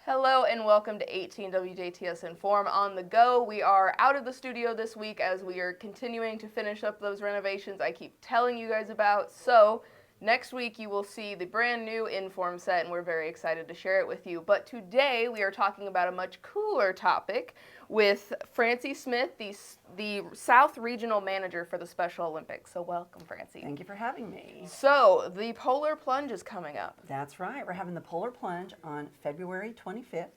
Hello and welcome to 18 WJTS in.form on the go. We are out of the studio this week as we are continuing to finish up those renovations I keep telling you guys about. So next week you will see the brand new in.form set and we're very excited to share it with you. But today we are talking about a much cooler topic with Francie Smith, the South Regional Manager for the Special Olympics. So welcome, Francie. Thank you for having me. So the Polar Plunge is coming up. That's right. We're having the Polar Plunge on February 25th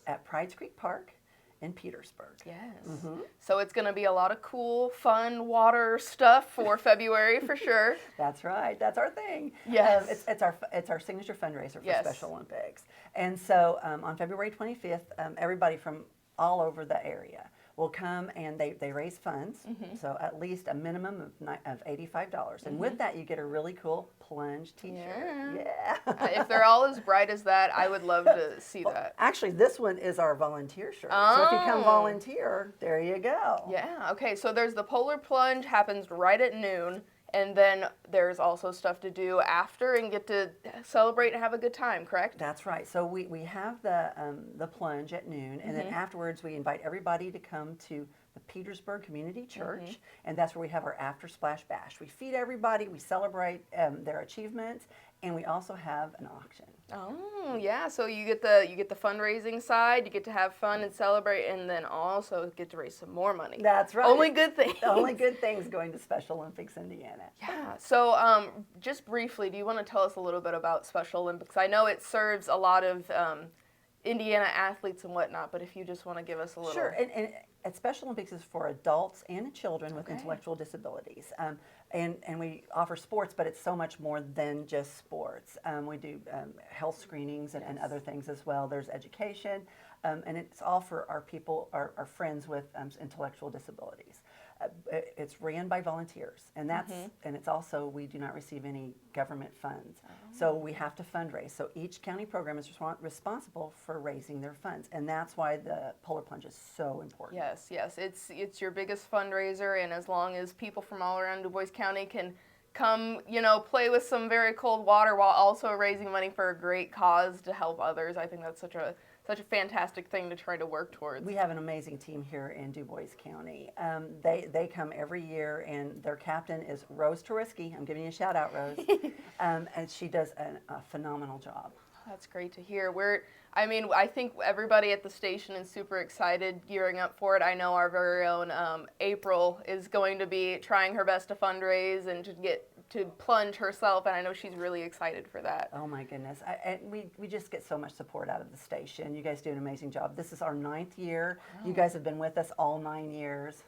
at Prides Creek Park in Petersburg. Yes. So it's going to be a lot of cool, fun water stuff for February for sure. That's right. That's our thing. Yes. It's our signature fundraiser for Special Olympics. And so on February 25th, everybody from all over the area will come and they raise funds. So at least a minimum of $85. And with that, you get a really cool plunge t-shirt. Yeah. If they're all as bright as that, I would love to see that. Actually, this one is our volunteer shirt. So if you come volunteer, there you go. Yeah. Okay. So there's the Polar Plunge, happens right at noon. And then there's also stuff to do after and get to celebrate and have a good time, correct? That's right. So we have the plunge at noon, and then afterwards we invite everybody to come to the Petersburg Community Church, and that's where we have our after splash bash. We feed everybody, we celebrate their achievements, and we also have an auction. Oh, yeah. So you get the fundraising side, you get to have fun and celebrate, and then also get to raise some more money. That's right. Only good things. Only good things going to Special Olympics Indiana. Yeah. So just briefly, do you want to tell us a little bit about Special Olympics? I know it serves a lot of Indiana athletes and whatnot, but if you just want to give us a little. Sure. And at Special Olympics is for adults and children with intellectual disabilities. And we offer sports, but it's so much more than just sports. We do health screenings and other things as well. There's education, and it's all for our people, our friends with intellectual disabilities. It's ran by volunteers, and it's also, we do not receive any government funds. So we have to fundraise. So each county program is responsible for raising their funds, and that's why the Polar Plunge is so important. Yes. It's your biggest fundraiser, and as long as people from all around Du Bois County can come, play with some very cold water while also raising money for a great cause to help others, I think that's such a fantastic thing to try to work towards. We have an amazing team here in Du Bois County. They come every year, and their captain is Rose Turiski. I'm giving you a shout out, Rose. And she does a phenomenal job. That's great to hear. I think everybody at the station is super excited, gearing up for it. I know our very own April is going to be trying her best to fundraise and to get to plunge herself, and I know she's really excited for that. Oh my goodness. We just get so much support out of the station. You guys do an amazing job. This is our 9th year. You guys have been with us all 9 years.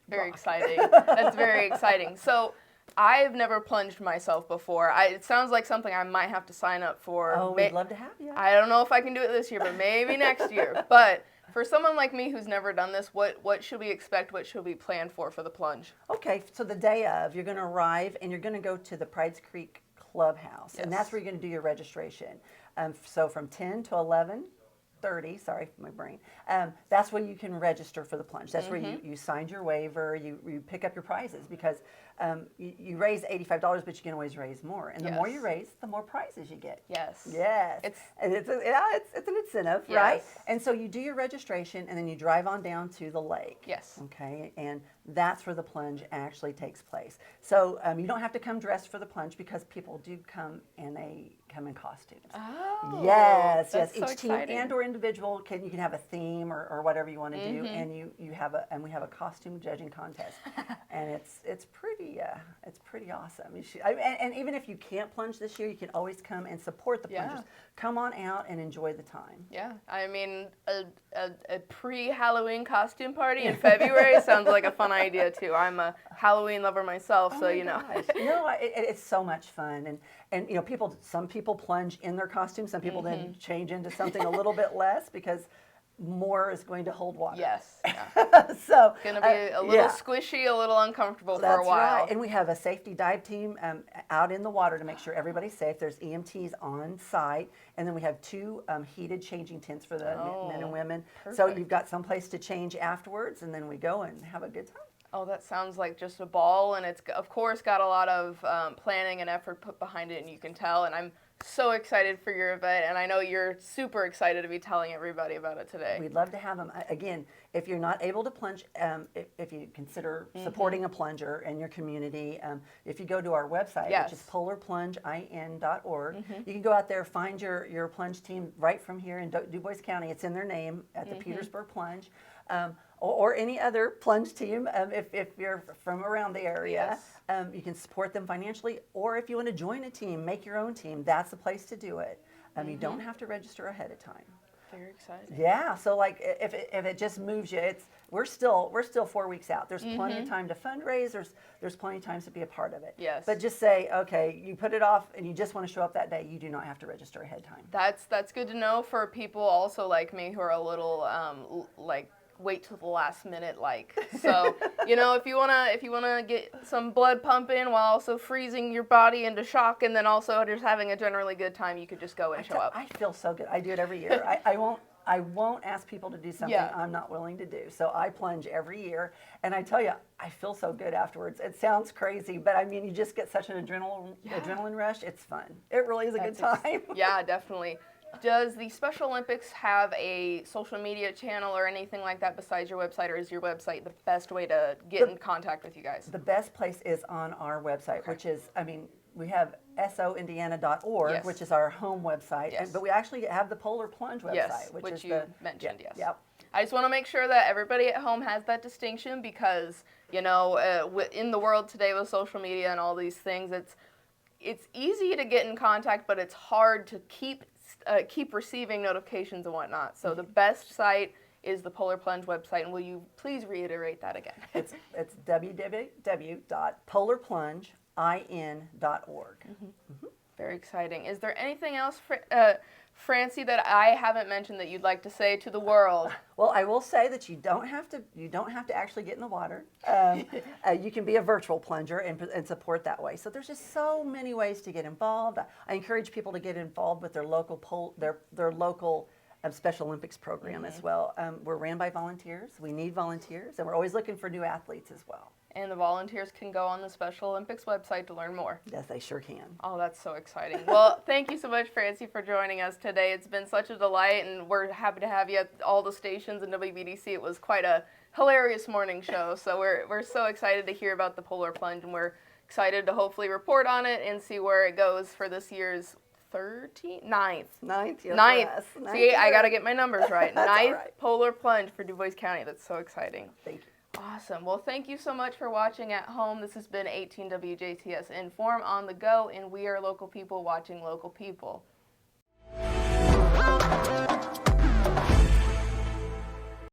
Very exciting. That's very exciting. So I've never plunged myself before. It sounds like something I might have to sign up for. Oh, we'd love to have you. I don't know if I can do it this year, but maybe next year. But for someone like me who's never done this, what should we expect? What should we plan for the plunge? Okay, so the day of, you're going to arrive and you're going to go to the Prides Creek Clubhouse, and that's where you're going to do your registration. So from 10 to 11:30, sorry for my brain, that's where you can register for the plunge. That's where you signed your waiver, you pick up your prizes, because you raise $85, but you can always raise more. And the more you raise, the more prizes you get. Yes. It's an incentive, right? And so you do your registration, and then you drive on down to the lake. Yes. Okay, and that's where the plunge actually takes place. So you don't have to come dressed for the plunge, because people do come in costumes. Oh. Yes. That's Each so team exciting. and or individual you can have a theme or whatever you want to do, and we have a costume judging contest, and it's pretty awesome. And even if you can't plunge this year, you can always come and support the plungers. Come on out and enjoy the time. Yeah, I mean, a pre-Halloween costume party in February sounds like a fun idea too. I'm a Halloween lover myself, so you know. It's so much fun, and some people plunge in their costumes. Some people then change into something a little bit less, because more is going to hold water. Yes. So it's going to be a little squishy, a little uncomfortable for a while. That's right. And we have a safety dive team out in the water to make sure everybody's safe. There's EMTs on site, and then we have 2 heated changing tents for the men and women. Perfect. So you've got some place to change afterwards, and then we go and have a good time. Oh, that sounds like just a ball, and it's of course got a lot of planning and effort put behind it, and you can tell. And I'm so excited for your event, and I know you're super excited to be telling everybody about it today. We'd love to have them. Again, if you're not able to plunge, if you consider supporting a plunger in your community, if you go to our website, Yes. which is polarplunge.in.org, you can go out there, find your plunge team right from here in Du Bois County. It's in their name at the Petersburg Plunge. Or any other plunge team, if you're from around the area. Yes. You can support them financially, or if you want to join a team, make your own team, that's the place to do it. You don't have to register ahead of time. Very exciting. Yeah, so like if it just moves you, we're still 4 weeks out. There's plenty of time to fundraise. There's plenty of times to be a part of it. Yes. But just say, okay, you put it off and you just want to show up that day. You do not have to register ahead of time. That's good to know for people also like me who are a little like wait till the last minute so if you wanna get some blood pumping while also freezing your body into shock and then also just having a generally good time, you could just go and show up. I feel so good. I do it every year. I won't ask people to do something I'm not willing to do. So I plunge every year, and I tell you, I feel so good afterwards. It sounds crazy, but I mean, you just get such an adrenaline rush. It's fun. It really is a good time. Yeah, definitely. Does the Special Olympics have a social media channel or anything like that besides your website, or is your website the best way to get in contact with you guys? The best place is on our website, which is, we have soindiana.org, which is our home website, but we actually have the Polar Plunge website, which is you mentioned, yes. Yep. I just want to make sure that everybody at home has that distinction because, in the world today with social media and all these things, it's easy to get in contact, but it's hard to keep receiving notifications and whatnot. So the best site is the Polar Plunge website, and will you please reiterate that again? It's www.polarplungein.org. Very exciting. Is there anything else, Francie, that I haven't mentioned that you'd like to say to the world? Well, I will say that you don't have to actually get in the water. You can be a virtual plunger and support that way. So there's just so many ways to get involved. I encourage people to get involved with their local their local Special Olympics program as well. We're ran by volunteers. We need volunteers, and we're always looking for new athletes as well. And the volunteers can go on the Special Olympics website to learn more. Yes, they sure can. Oh, that's so exciting. Well, thank you so much, Francie, for joining us today. It's been such a delight, and we're happy to have you at all the stations in WBDC. It was quite a hilarious morning show, so we're so excited to hear about the Polar Plunge, and we're excited to hopefully report on it and see where it goes for this year's 9th. Yes. See, I got to get my numbers right. 9th right. Polar Plunge for Du Bois County. That's so exciting. Thank you. Awesome. Well, thank you so much for watching at home. This has been 18 WJTS in.form on the go, and we are local people watching local people.